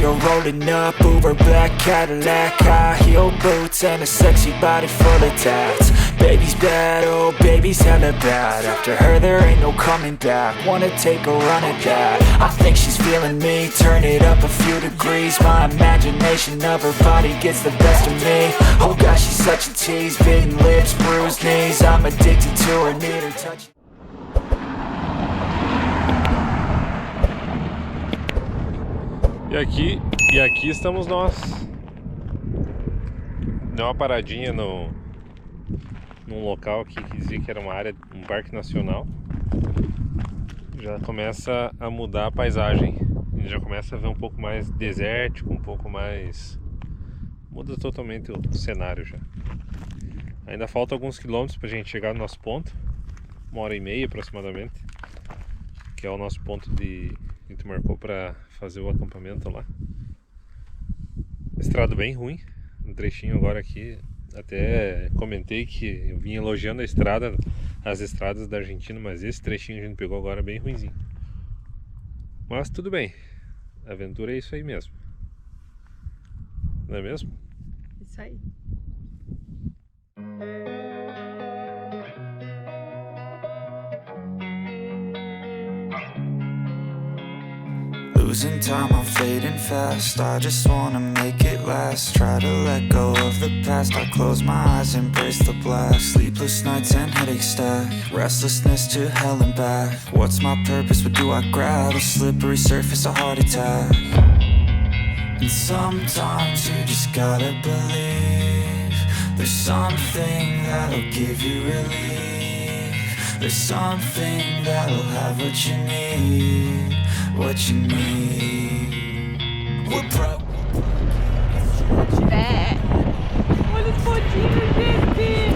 her rolling up, Uber black Cadillac, high heel boots and a sexy body full of tats. Baby's bad, oh baby's hella bad. After her there ain't no coming back. Wanna take a run at that. I think she's feeling me, turn it up a few degrees. My imagination of her body gets the best of me. Oh gosh, she's such a tease, bitten lips, bruised knees. I'm addicted to her, need her touch. E aqui estamos nós. Deu uma paradinha num local aqui que dizia que era uma área, um parque nacional. Já começa a mudar a paisagem. A gente já começa a ver um pouco mais desértico, um pouco mais... Muda totalmente o cenário já. Ainda falta alguns quilômetros pra gente chegar no nosso ponto. 1h30 aproximadamente. Que é o nosso ponto de... A gente marcou para fazer o acampamento lá. Estrada bem ruim. Um trechinho agora aqui. Até comentei que eu vim elogiando as estradas da Argentina, mas esse trechinho a gente pegou agora bem ruinzinho. Mas tudo bem. A aventura é isso aí mesmo. Não é mesmo? Isso aí. Losing time, I'm fading fast. I just wanna make it last. Try to let go of the past. I close my eyes, embrace the blast. Sleepless nights and headaches stack. Restlessness to hell and back. What's my purpose? What do I grab? A slippery surface, a heart attack. And sometimes you just gotta believe there's something that'll give you relief. There's something that'll have what you need. What you need. We're broke. Olha os pontinhos, gente.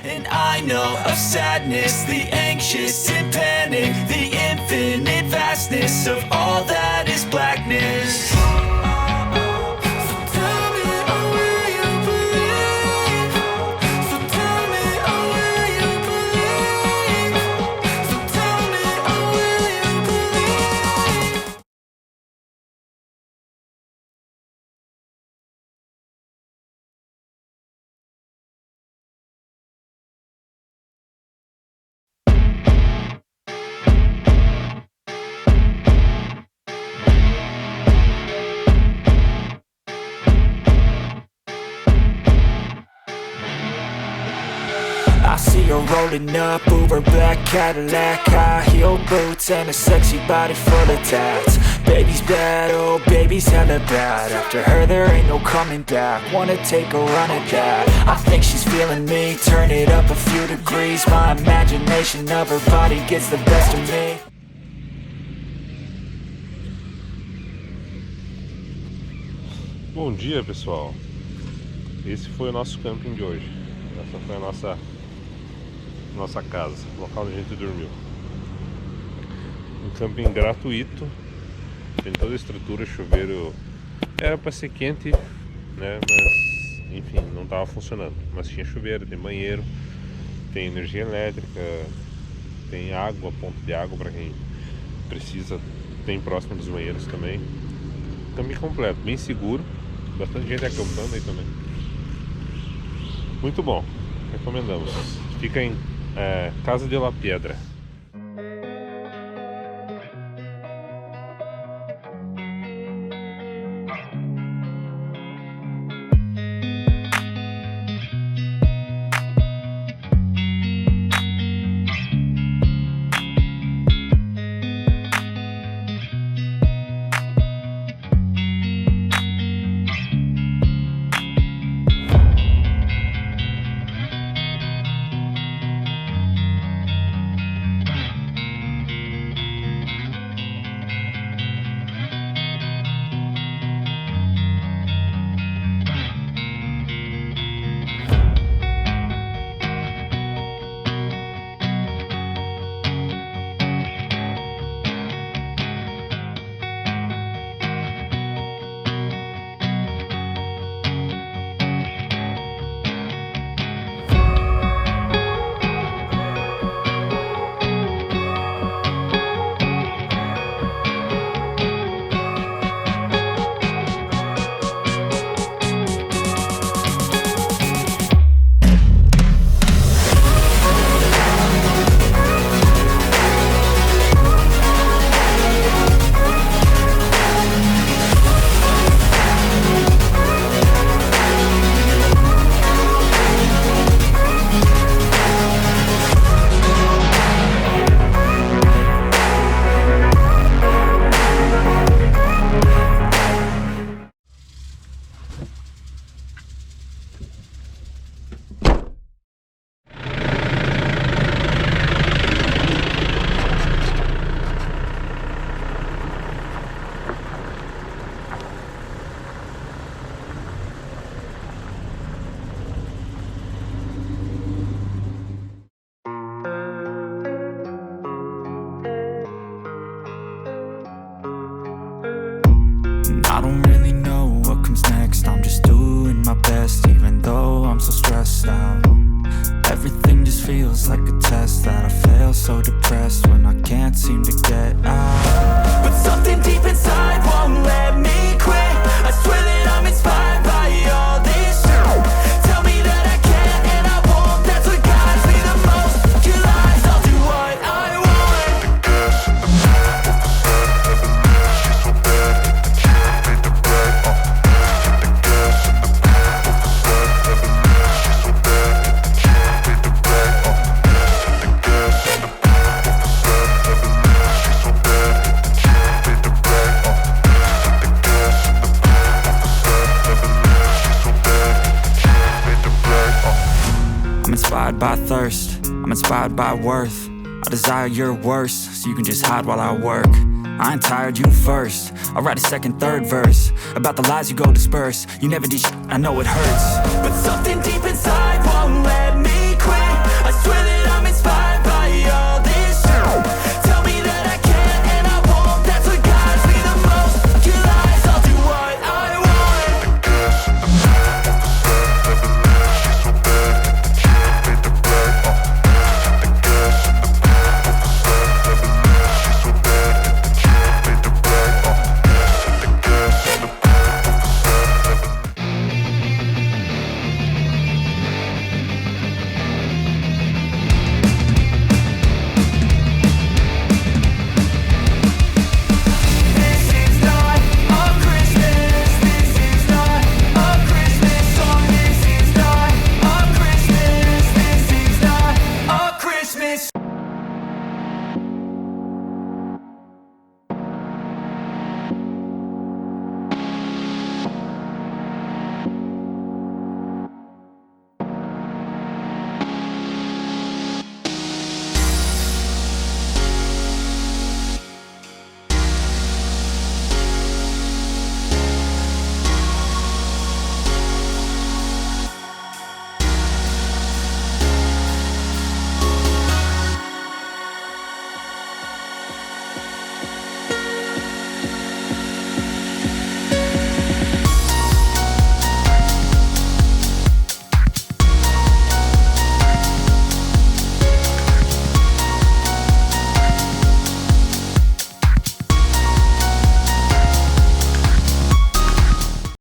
And I know of sadness, the anxious and panic, the infinite vastness of all that is blackness. I see her rolling up, Uber black Cadillac, high heel boots and a sexy body full of tats. Baby's bad, oh baby's hella bad. After her there ain't no coming back. Wanna take a run at that. I think she's feeling me, turn it up a few degrees. My imagination of her body gets the best of me. Bom dia, pessoal. Esse foi o nosso camping de hoje. Essa foi a nossa casa, o local onde a gente dormiu. Um camping gratuito, tem toda a estrutura, chuveiro. Era para ser quente, né? Mas enfim, não estava funcionando. Mas tinha chuveiro, tem banheiro, tem energia elétrica, tem água, ponto de água para quem precisa, tem próximo dos banheiros também. Camping completo, bem seguro, bastante gente acampando aí também. Muito bom, recomendamos. Fica em Casa de La Piedra. inspired by thirst, I'm inspired by worth. I desire your worst, so you can just hide while I work. I ain't tired, you first. I'll write a second, third verse about the lies you go disperse. You never did shit, I know it hurts, but something deep inside won't let me quit. I swear that I'm